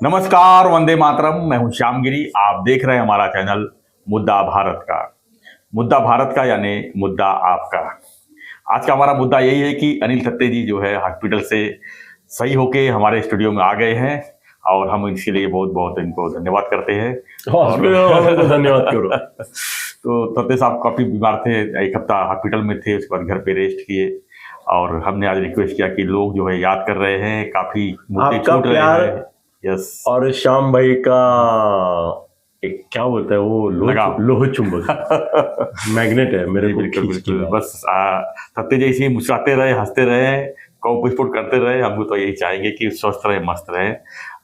नमस्कार, वंदे मातरम। मैं हूं श्यामगिरी। आप देख रहे हैं हमारा चैनल मुद्दा भारत का। मुद्दा भारत का यानी मुद्दा आपका। आज का हमारा मुद्दा यही है कि अनिल थत्ते जी जो है हॉस्पिटल से सही होके हमारे स्टूडियो में आ गए हैं और हम इसके लिए बहुत बहुत इनको धन्यवाद करते हैं। हॉस्पिटल को धन्यवाद करो। तो थत्ते साहब काफी बीमार थे, एक हफ्ता हॉस्पिटल में थे, उसके बाद घर पे रेस्ट किए और हमने आज रिक्वेस्ट किया कि लोग जो है याद कर रहे हैं, काफी मुद्दे छूट रहे हैं। यस। और श्याम भाई का एक क्या बोलता है वो लोह चुंबक मैग्नेट है मेरे को। बिल्कुल बिल्कुल। बस थत्ते जैसे ही मुस्कुराते रहे, हंसते रहे, कौ पुष्पुट करते रहे। हम तो यही चाहेंगे कि स्वस्थ रहे, मस्त रहे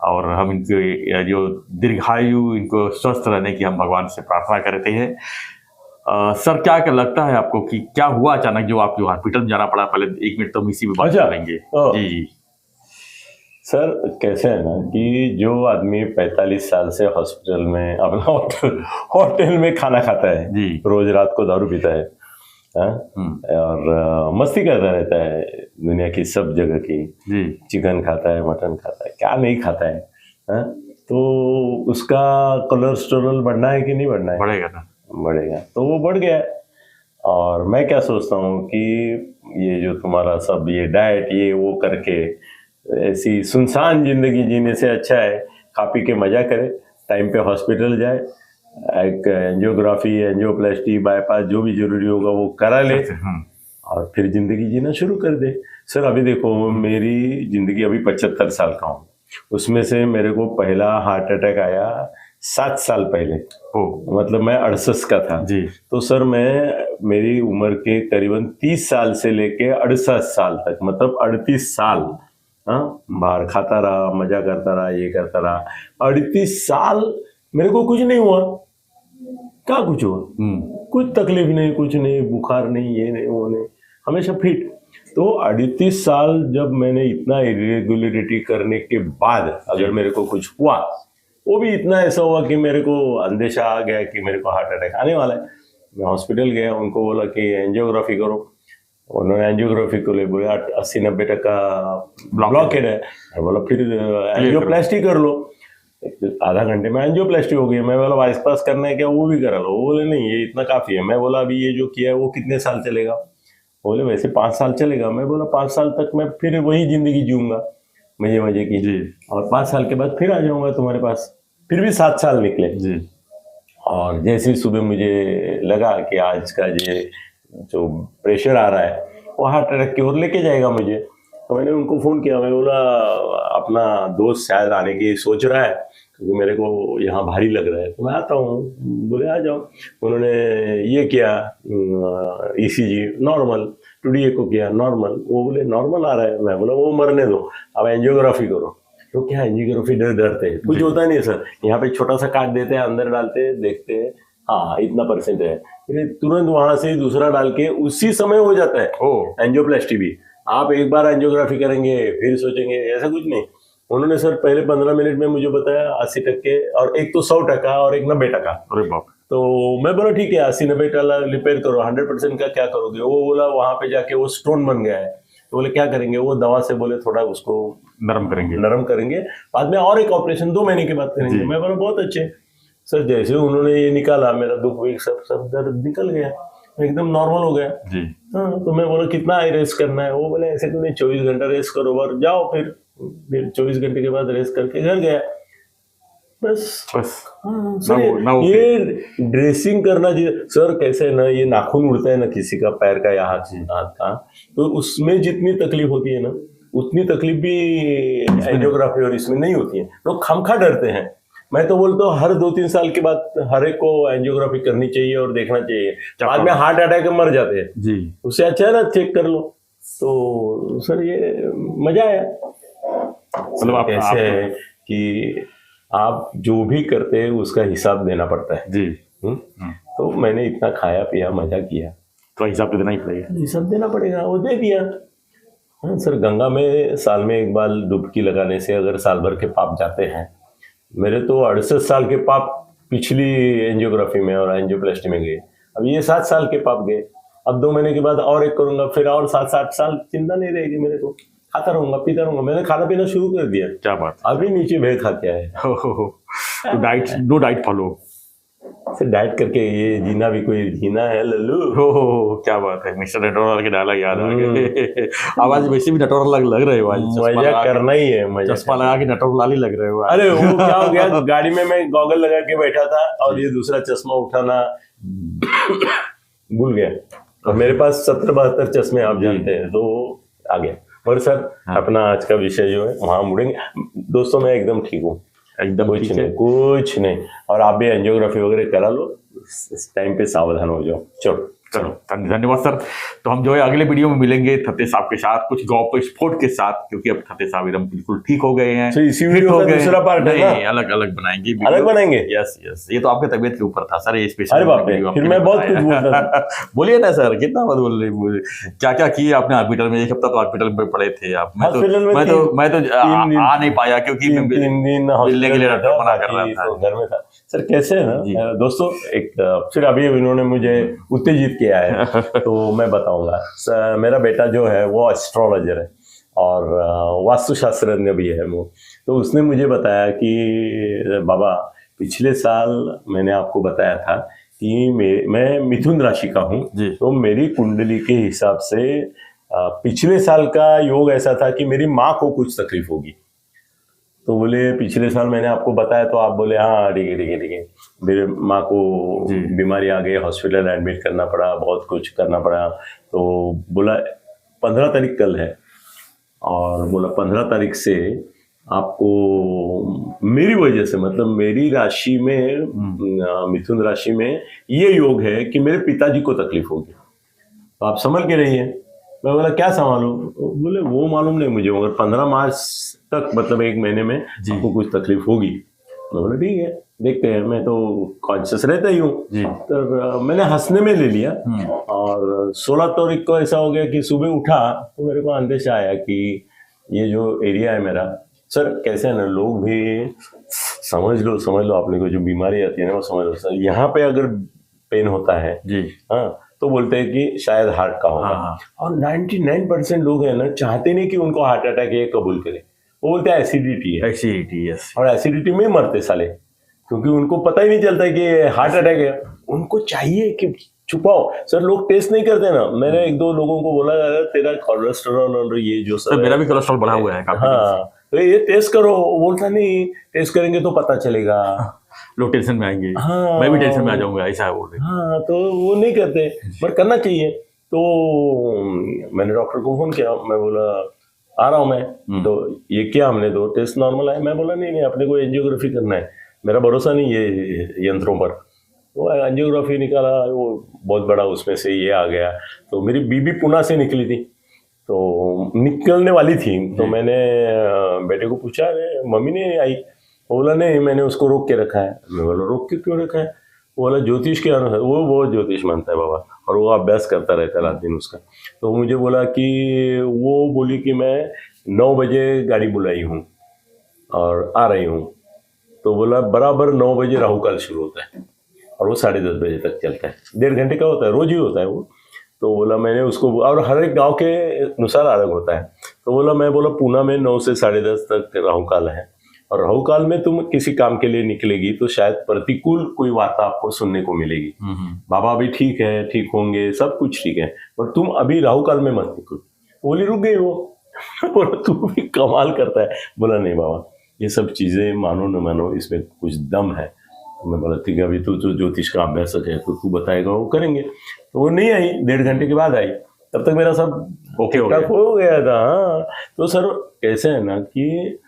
और हम इनको जो दीर्घायु, इनको स्वस्थ रहने की हम भगवान से प्रार्थना करते हैं। सर, क्या लगता है आपको कि क्या हुआ अचानक जो आपको हॉस्पिटल में जाना पड़ा? पहले 1 मिनट तो हम इसी में बात करेंगे। जी सर, कैसे है ना कि जो आदमी 45 साल से हॉस्पिटल में अपना होटल में खाना खाता है, रोज रात को दारू पीता है और मस्ती करता रहता है दुनिया की सब जगह की, चिकन खाता है, मटन खाता है, क्या नहीं खाता है, तो उसका कोलेस्ट्रॉल बढ़ना है कि नहीं बढ़ना है? बढ़ेगा ना। बढ़ेगा। तो वो बढ़ गया। और मैं क्या सोचता हूँ कि ये जो तुम्हारा सब ये डाइट ये वो करके ऐसी सुनसान जिंदगी जीने से अच्छा है खा पी के मजा करे, टाइम पे हॉस्पिटल जाए, एक एंजियोग्राफी, एंजियोप्लास्टी, बाईपास जो भी जरूरी होगा वो करा ले और फिर जिंदगी जीना शुरू कर दे। सर, अभी देखो, मेरी जिंदगी अभी 75 साल का हूँ। उसमें से मेरे को पहला हार्ट अटैक आया 7 साल पहले। मतलब मैं 68 का था जी। तो सर मेरी उम्र के करीबन 30 साल से लेके 68 साल तक, मतलब 38 साल बाहर खाता रहा, मजा करता रहा, ये करता रहा। 38 साल मेरे को कुछ नहीं हुआ। क्या कुछ हुआ? कुछ तकलीफ नहीं, कुछ नहीं, बुखार नहीं, ये नहीं, वो नहीं, हमेशा फिट। तो 38 साल जब मैंने इतना इरेगुलरिटी करने के बाद अगर मेरे को कुछ हुआ, वो भी इतना ऐसा हुआ कि मेरे को अंदेशा आ गया कि मेरे को हार्ट अटैक आने वाला है। मैं हॉस्पिटल गया, उनको बोला कि एंजियोग्राफी करो। उन्होंने एंजियोग्राफी को ले बोले 80-90% ब्लॉकेड है। मैं बोला फिर एंजियोप्लास्टी कर लो। आधा घंटे में एंजियोप्लास्टी हो गई। मैं बोला बाईपास करना है क्या? वो भी करा लो। वो बोले नहीं, ये इतना काफी है। मैं बोला अभी ये जो किया है वो कितने साल चलेगा? बोले वैसे 5 साल चलेगा। मैं बोला 5 साल तक मैं फिर वही जिंदगी जीऊंगा मजे की, और 5 साल के बाद फिर आ जाऊंगा तुम्हारे पास। फिर भी 7 साल निकले जी। और जैसे ही सुबह मुझे लगा कि आज का जो प्रेशर आ रहा है वो हार्ट अटैक की ओर लेके जाएगा मुझे, तो मैंने उनको फ़ोन किया। मैं बोला अपना दोस्त शायद आने की सोच रहा है क्योंकि मेरे को यहाँ भारी लग रहा है, तो मैं आता हूँ। बोले आ जाओ। उन्होंने ये किया ECG नॉर्मल, टूडीए को किया नॉर्मल। वो बोले नॉर्मल आ रहा है। मैं बोला वो मरने दो, अब एंजियोग्राफी करो। तो क्या एंजियोग्राफी डरते हैं? कुछ होता नहीं सर। यहाँ पे छोटा सा काट देते हैं, अंदर डालते हैं, देखते हैं हाँ इतना % है, फिर तुरंत वहां से दूसरा डाल के उसी समय हो जाता है एंजियोप्लास्टी भी। आप एक बार एंजियोग्राफी करेंगे फिर सोचेंगे, ऐसा कुछ नहीं। उन्होंने सर पहले 15 मिनट में मुझे बताया 80% और एक तो 100% और एक 90%। अरे बाप। तो मैं बोला ठीक है 80-90% रिपेयर करो, 100% का क्या करोगे? वो बोला वहां पे जाके वो स्टोन बन गया है। तो बोले क्या करेंगे? वो दवा से बोले थोड़ा उसको नरम करेंगे, बाद में और एक ऑपरेशन 2 महीने के बाद करेंगे। मैं बोला बहुत अच्छे सर। जैसे उन्होंने ये निकाला, मेरा दुख वेग सब दर्द निकल गया, एकदम नॉर्मल हो गया जी। हाँ, तो मैं बोला कितना रेस्ट करना है? वो बोले ऐसे तो नहीं, 24 घंटा रेस्ट करो और जाओ। फिर 24 घंटे के बाद रेस्ट करके घर गया। बस हाँ, सर ये ड्रेसिंग करना चाहिए सर। कैसे है ना, ये नाखून उड़ता है ना किसी का, पैर का या हाथ का, तो उसमें जितनी तकलीफ होती है ना उतनी तकलीफ भी एंजियोग्राफी और इसमें नहीं होती है। लोग खामखा डरते हैं। मैं तो बोलता हूँ हर 2-3 साल के बाद हर एक को एंजियोग्राफी करनी चाहिए और देखना चाहिए। बाद में हार्ट अटैक में मर जाते हैं जी, उससे अच्छा है ना चेक कर लो। तो सर ये मजा आया। मतलब कैसे है कि आप जो भी करते हैं उसका हिसाब देना पड़ता है जी। तो मैंने इतना खाया पिया मजा किया तो हिसाब तो देना ही पड़ेगा। हिसाब देना पड़ेगा, वो दे दिया। हाँ सर, गंगा में साल में एक बार डुबकी लगाने से अगर साल भर के पाप जाते हैं। मेरे तो 68 साल के पाप पिछली एंजियोग्राफी में और एंजियोप्लास्टी में गए। अब ये 7 साल के पाप गए। अब 2 महीने के बाद और एक करूंगा, फिर और 7-8 साल चिंता नहीं रहेगी मेरे को। खाता रहूंगा पीता रहूंगा। मैंने खाना पीना शुरू कर दिया, क्या बात अभी नीचे भेड़ खा के आए। हो। तो डाइट, नो डाइट फॉलो, फिर डाइट करके ये जीना भी कोई जीना है लल्लू। हो क्या बात है, मिस्टर नटोरल के डायलॉग याद आ गए। आवाज वैसे भी नटोरल लग रहे हो आज, मजा करना ही है, मजा चश्मा लगा के नटोरल ही लग रहे हो। अरे वो क्या हो गया, गाड़ी में मैं गॉगल लगा के बैठा था और ये दूसरा चश्मा उठाना भूल गया। और मेरे पास 70-72 चश्मे आप जानते हैं, तो आ गया। और सर अपना आज का विषय जो है वहां मुड़ेंगे। दोस्तों मैं एकदम ठीक हूँ, एकदम कुछ नहीं। और आप भी एंजियोग्राफी वगैरह करा लो, इस टाइम पे सावधान हो जाओ। चलो धन्यवाद सर। तो हम जो है अगले वीडियो में मिलेंगे थत्ते साहब के साथ, कुछ गौप स्पोर्ट के साथ, क्योंकि अब थत्ते साहब एकदम बिल्कुल ठीक हो गए हैं। तो इसी वीडियो का दूसरा पार्ट है ना? अलग अलग बनाएंगे, अलग बनाएंगे। यस, ये तो आपके तबीयत के ऊपर था सर, ये स्पेशल। अरे बाप रे, फिर मैं बहुत कुछ बोल रहा था। बोलिए ना सर, कितना बात बोल रहे, क्या क्या किए आपने हॉस्पिटल में? 1 हफ्ता तो हॉस्पिटल में पड़े थे आप। मैं तो आ नहीं पाया क्योंकि 3 दिन मिलने के लिए डॉक्टर मना कर रहा था, घर में था। सर कैसे है ना दोस्तों, एक फिर अभी इन्होंने मुझे उत्तेजित किया है तो मैं बताऊंगा। मेरा बेटा जो है वो एस्ट्रोलॉजर है और वास्तुशास्त्रज्ञ भी है वो। तो उसने मुझे बताया कि बाबा पिछले साल मैंने आपको बताया था कि मैं मिथुन राशि का हूँ, तो मेरी कुंडली के हिसाब से पिछले साल का योग ऐसा था कि मेरी माँ को कुछ तकलीफ होगी। तो बोले पिछले साल मैंने आपको बताया, तो आप बोले हाँ ठीक है। मेरे माँ को बीमारी आ गई, हॉस्पिटल एडमिट करना पड़ा, बहुत कुछ करना पड़ा। तो बोला 15 तारीख कल है, और बोला 15 तारीख से आपको मेरी वजह से, मतलब मेरी राशि में, मिथुन राशि में ये योग है कि मेरे पिताजी को तकलीफ होगी, तो आप संभल के रहिए। मैं बोला क्या संभालूं? बोले वो मालूम नहीं मुझे, मगर 15 मार्च तक, मतलब 1 महीने में आपको कुछ तकलीफ होगी। मैं बोला ठीक है देखते हैं, मैं तो कॉन्शियस रहता ही हूँ। तो मैंने हंसने में ले लिया। और 16 तारीख को ऐसा हो गया कि सुबह उठा तो मेरे को अंदेशा आया कि ये जो एरिया है मेरा, सर कैसे है ना, लोग भी समझ लो आपने को जो बीमारी आती है ना वो समझ लो सर, यहाँ पे अगर पेन होता है हाँ तो बोलते हैं कि शायद हार्ट का होगा। और 99% लोग हैं ना चाहते नहीं कि उनको हार्ट अटैक ये कबूल करे, वो बोलते हैं एसिडिटी है। यस। और एसिडिटी में मरते साले, क्योंकि उनको पता ही नहीं चलता है कि हार्ट अटैक है। उनको चाहिए कि छुपाओ। सर लोग टेस्ट नहीं करते ना। मैंने 1-2 लोगों को बोला तेरा कोलेस्ट्रॉल और ये जो सब मेरा भी कोलेस्ट्रॉल बढ़ा हुआ है काफी। हाँ तो ये टेस्ट करो, बोलता नहीं टेस्ट करेंगे तो पता चलेगा। लोग टेंशन में आएंगे। हाँ, मैं भी टेंशन में आ जाऊंगा, ऐसा है बोल रहे। हाँ तो वो नहीं करते, पर करना चाहिए। तो मैंने डॉक्टर को फोन किया, मैं बोला आ रहा हूँ मैं। तो ये क्या, हमने तो टेस्ट नॉर्मल है। मैं बोला नहीं अपने को एंजियोग्राफी करना है, मेरा भरोसा नहीं ये यंत्रों पर। वो एंजियोग्राफी निकाला, वो बहुत बड़ा, उसमें से ये आ गया। तो मेरी बीबी पुणे से निकली थी, तो निकलने वाली थी। तो मैंने बेटे को पूछा, मम्मी नहीं आई? बोला नहीं, मैंने उसको रोक के रखा है। मैं बोला रोक के क्यों रखा है? बोला ज्योतिष के अनुसार, वो बहुत ज्योतिष मानता है बाबा, और वो अभ्यास करता रहता है रात दिन उसका। तो मुझे बोला कि वो बोली कि मैं 9 बजे गाड़ी बुलाई हूँ और आ रही हूँ। तो बोला बराबर 9 बजे राहु काल शुरू होता है और वो 10:30 बजे तक चलता है। 1.5 घंटे का होता है, रोज ही होता है वो। तो बोला मैंने उसको, और हर एक गाँव के अनुसार अलग होता है। तो बोला मैं बोला पुणे में 9 से 10:30 तक राहु काल है, और राहु काल में तुम किसी काम के लिए निकलेगी तो शायद प्रतिकूल कोई वार्ता आपको सुनने को मिलेगी। बाबा भी ठीक है, ठीक होंगे, सब कुछ ठीक है, पर तुम अभी राहु काल में मत निकलो। बोली रुक गई वो। बोला तू भी कमाल करता है। बोला नहीं बाबा, ये सब चीजें मानो न मानो इसमें कुछ दम है। तो मैं बोला ठीक है, अभी तू तो ज्योतिष का अभ्यासक है तो तू बताएगा, वो करेंगे। तो वो नहीं आई, 1.5 घंटे के बाद आई। तब तक मेरा सब ओके हो गया था। हाँ तो सर कैसे है ना कि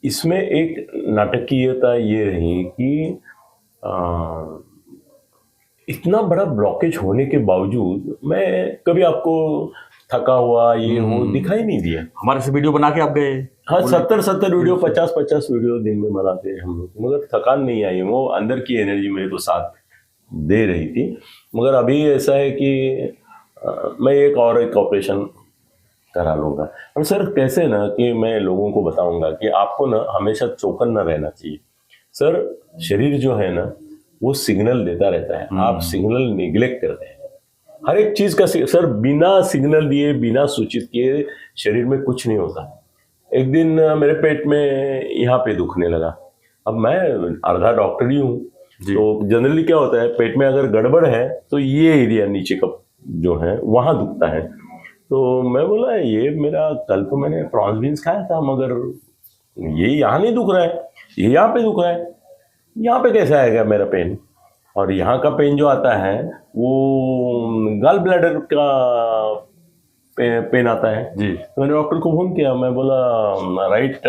इसमें एक नाटकीयता ये रही कि इतना बड़ा ब्लॉकेज होने के बावजूद मैं कभी आपको थका हुआ ये वो दिखाई नहीं दिया। हमारे से वीडियो बना के आप गए। हाँ 70 वीडियो 50 वीडियो दिन में बनाते हैं हम लोग, मगर थकान नहीं आई। वो अंदर की एनर्जी मेरे को साथ दे रही थी। मगर अभी ऐसा है कि मैं एक ऑपरेशन करा लूँगा। और सर कैसे ना कि मैं लोगों को बताऊंगा कि आपको ना हमेशा चौकन ना रहना चाहिए। सर शरीर जो है ना वो सिग्नल देता रहता है, आप सिग्नल निग्लेक्ट करते हैं हर एक चीज का। सर बिना सिग्नल दिए, बिना सूचित किए शरीर में कुछ नहीं होता। एक दिन मेरे पेट में यहाँ पे दुखने लगा। अब मैं अर्धा डॉक्टर ही हूँ, तो जनरली क्या होता है, पेट में अगर गड़बड़ है तो ये एरिया नीचे का जो है वहाँ दुखता है। तो मैं बोला ये मेरा कल तो मैंने प्रॉन्स बीन्स खाया था, मगर ये यहाँ नहीं दुख रहा है, ये यहाँ पे दुख रहा है। यहाँ पे कैसे आएगा मेरा पेन? और यहाँ का पेन जो आता है वो गॉल ब्लैडर का पेन आता है जी। तो मैंने डॉक्टर को फोन किया, मैं बोला राइट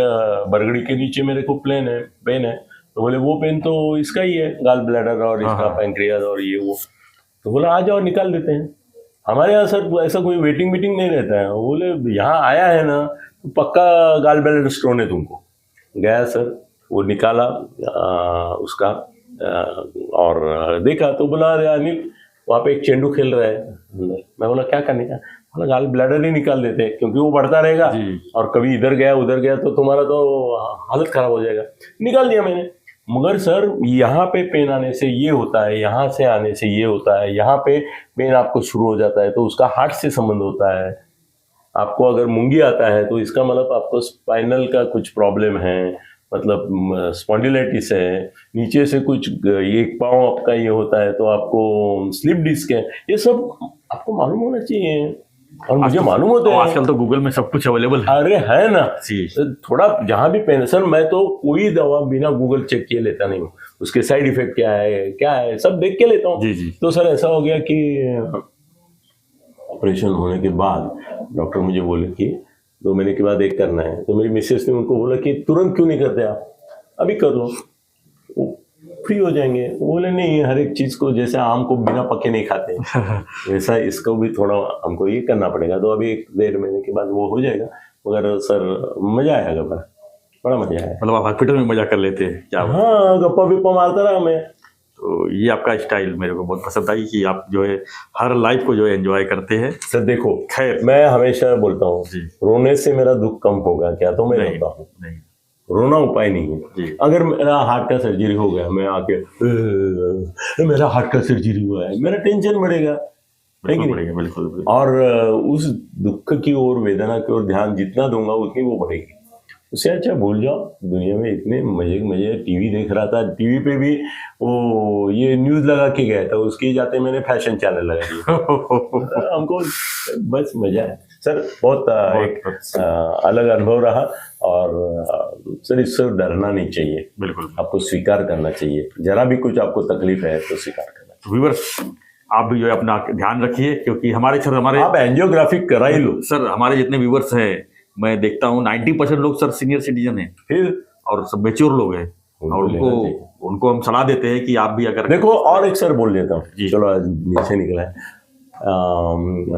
बरगड़ी के नीचे मेरे को पेन है। तो बोले वो पेन तो इसका ही है, गॉल ब्लैडर और इसका पैंक्रियाज और ये वो। तो बोला आ जाओ निकाल देते हैं। हमारे यहाँ सर ऐसा कोई वेटिंग मीटिंग नहीं रहता है। वो बोले यहाँ आया है ना तो पक्का गॉल ब्लैडर स्टोन है तुमको। गया सर, वो निकाला उसका और देखा तो बोला अरे अनिल वहाँ पे एक चेंडू खेल रहा है। मैं बोला क्या करने का? बोला गॉल ब्लैडर ही निकाल देते हैं, क्योंकि वो बढ़ता रहेगा और कभी इधर गया उधर गया तो तुम्हारा तो हालत खराब हो जाएगा। निकाल दिया मैंने। मगर सर यहाँ पे पेन आने से ये होता है, यहाँ से आने से ये होता है, यहाँ पे पेन आपको शुरू हो जाता है तो उसका हार्ट से संबंध होता है। आपको अगर मूंगी आता है तो इसका मतलब आपको स्पाइनल का कुछ प्रॉब्लम है, मतलब स्पॉन्डिलाइटिस है। नीचे से कुछ एक पाँव आपका ये होता है तो आपको स्लिप डिस्क है। ये सब आपको मालूम होना चाहिए और मुझे मालूम होता है। आजकल तो गूगल में सब कुछ अवेलेबल है। अरे है ना, जी। थोड़ा जहाँ भी पेन, सर मैं तो कोई दवा बिना गूगल चेक किए लेता नहीं हूँ। उसके साइड इफेक्ट क्या है सब देख के लेता हूँ। जी। तो सर ऐसा हो गया कि ऑपरेशन होने के बाद डॉक्टर मुझे बोले कि 2 महीने के बाद एक करना है। तो मेरी मिसेस ने उनको बोला कि तुरंत क्यों नहीं करते आप, अभी कर लो, फ्री हो जाएंगे। वो बोले नहीं, हर एक चीज़ को जैसे आम को बिना पके नहीं खाते वैसा इसको भी थोड़ा हमको ये करना पड़ेगा। तो अभी 1-1.5 महीने के बाद वो हो जाएगा। मगर सर मज़ा आएगा, बड़ा मज़ा आया। मतलब आप हॉस्पिटल में मजा कर लेते हैं क्या? हाँ, गप्पा विप्पा मारता रहा मैं। तो ये आपका स्टाइल मेरे को बहुत पसंद आई कि आप जो है हर लाइफ को जो है एंजॉय करते हैं। सर देखो, खैर मैं हमेशा बोलता हूँ जी। रोने से मेरा दुख कम होगा क्या? तो मैं रोता हूँ। नहीं, रोना उपाय नहीं है। अगर मेरा हार्ट का सर्जरी हो गया, मैं आके मेरा हार्ट का सर्जरी हुआ है, मेरा टेंशन बढ़ेगा, बिल्कुल। और उस दुख की ओर, वेदना की ओर ध्यान जितना दूंगा उतनी वो बढ़ेगी। उससे अच्छा भूल जाओ। दुनिया में इतने मजे टीवी देख रहा था, टीवी पे भी वो ये न्यूज लगा के गया था, उसके जाते मैंने फैशन चैनल लगा दिया। हमको बस मजा है सर, बहुत एक अलग अनुभव रहा। और सर इससे डरना नहीं चाहिए, बिल्कुल आपको स्वीकार करना चाहिए। जरा भी कुछ आपको तकलीफ है तो स्वीकार करना चाहिए। व्यूअर्स, आप भी जो है अपना ध्यान रखिए, क्योंकि हमारे आप एंजियोग्राफी करा ही लो। सर हमारे जितने व्यूअर्स हैं, मैं देखता हूँ 90% लोग सर सीनियर सिटीजन हैं, फिर और सब मेच्योर लोग हैं, और उनको हम सलाह देते हैं कि आप भी अगर देखो। और एक सर बोल देता हूँ, चलो आज नीचे निकला है,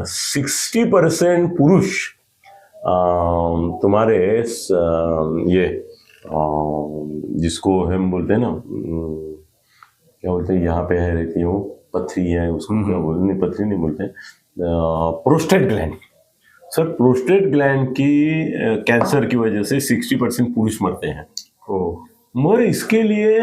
60% पुरुष तुम्हारे ये जिसको हम बोलते हैं ना, क्या बोलते हैं, यहाँ पे है रहती हूँ, पथरी है, उसको क्या बोलते? नहीं, पथरी नहीं बोलते, prostate gland. Sir prostate gland की कैंसर की वजह से 60% पुरुष मरते हैं। मगर इसके लिए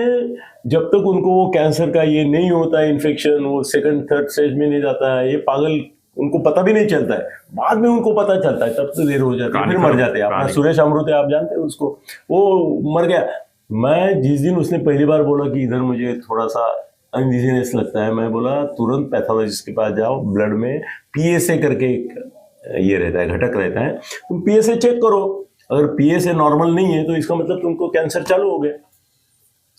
जब तक उनको वो कैंसर का ये नहीं होता है इन्फेक्शन, वो 2nd-3rd स्टेज में नहीं जाता है, ये पागल उनको पता भी नहीं चलता है, बाद में उनको पता चलता है, तब तो देर हो जाती है, फिर मर जाते हैं। अपना सुरेश अमृत आप जानते हैं उसको, वो मर गया। मैं जिस दिन उसने पहली बार बोला कि इधर मुझे थोड़ा सा अनइजीनेस लगता है, मैं बोला तुरंत पैथोलॉजिस्ट के पास जाओ, ब्लड में PSA करके ये रहता है, घटक रहता है, तुम PSA चेक करो। अगर PSA नॉर्मल नहीं है तो इसका मतलब तुमको कैंसर चालू हो गया।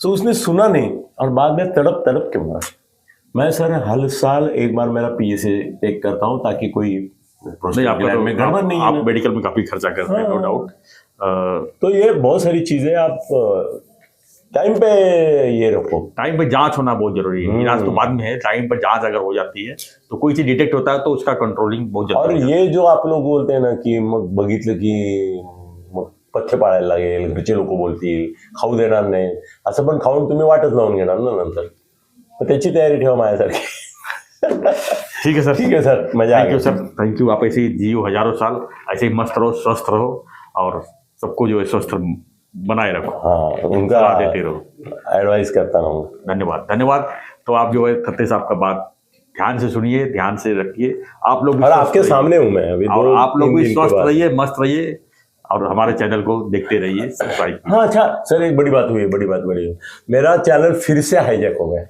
तो उसने सुना नहीं और बाद में तड़प के मरा। मैं सर हर साल एक बार मेरा PSA चेक करता हूँ, ताकि कोई में गड़बड़ नहीं है। आप मेडिकल में काफी खर्चा करते हैं, नो डाउट। तो ये बहुत सारी चीजें आप टाइम पे ये रखो। टाइम पे जांच होना बहुत जरूरी है, इलाज तो बाद में है, टाइम पर जांच अगर हो जाती है तो कोई चीज डिटेक्ट होता है तो उसका कंट्रोलिंग बहुत जरूरी है। और ये जो आप लोग बोलते हैं ना की मग बघितलं की पथ्य पाळायला लागेल, घरचे लोक बोलतील, खाऊ देणार नाही, असं पण खाऊन तुम्ही वाटच लावून घेणार ना नंतर, तर त्याची तयारी ठेवा माझ्यासारखी। ठीक है सर, ठीक है सर, मजा आ गया सर, थैंक यू। आप ऐसे ही जियो हजारों साल, ऐसे ही मस्त रहो, स्वस्थ रहो, और सबको जो है स्वस्थ बनाए रखो। हाँ, उनका देते रहो, एडवाइस करता रहूँ। धन्यवाद। तो आप जो है खत्ते साहब का बात ध्यान से सुनिए, ध्यान से रखिए। आप लोग भी और स्वस्थ आपके रहिए। सामने हूं मैं अभी और आप लोग 2-3 भी दिन के स्वस्थ बाद। रहिए, मस्त रहिए और हमारे चैनल को देखते रहिए, सब्सक्राइब कीजिए। हाँ अच्छा सर, एक बड़ी बात हुई, बड़ी बात बड़ी हुई। मेरा चैनल फिर से हाईजैक हो गया,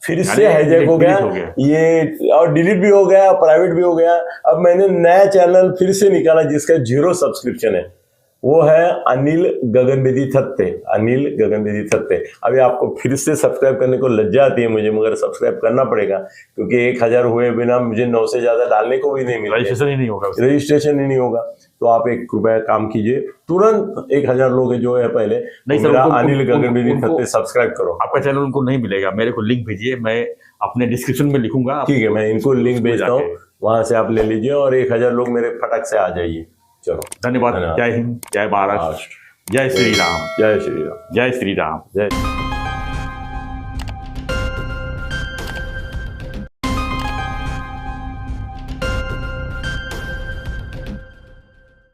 फिर से यानी हाईजैक हो डिलीट गया हो गया। ये, और डिलीट भी हो गया, प्राइवेट भी हो गया। अब मैंने नया चैनल फिर से निकाला जिसका 0 सब्सक्रिप्शन है, वो है अनिल गगनबेदी थत्ते, अनिल गगनबेदी थत्ते। अभी आपको फिर से सब्सक्राइब करने को लज्जा आती है मुझे, मगर सब्सक्राइब करना पड़ेगा क्योंकि 1000 हुए बिना मुझे 9 से ज्यादा डालने को भी नहीं मिलता, रजिस्ट्रेशन ही नहीं होगा उसमें। रजिस्ट्रेशन ही नहीं होगा। तो आप एक कृपया काम कीजिए, तुरंत 1000 लोग जो है पहले नहीं सर, मेरा उनको- अनिल उनको- गगनबेदी उनको- थत्ते सब्सक्राइब करो। आपका चैनल उनको नहीं मिलेगा, मेरे को लिंक भेजिए, मैं अपने डिस्क्रिप्शन में लिखूंगा। आप ठीक है, मैं इनको लिंक उसमें भेजता हूँ, जाके- वहां से आप ले लीजिए और 1000 लोग मेरे फटक से आ जाइए। चलो, धन्यवाद। जय हिंद, जय महाराष्ट्र, जय श्री राम, जय श्री राम, जय श्री राम। जय।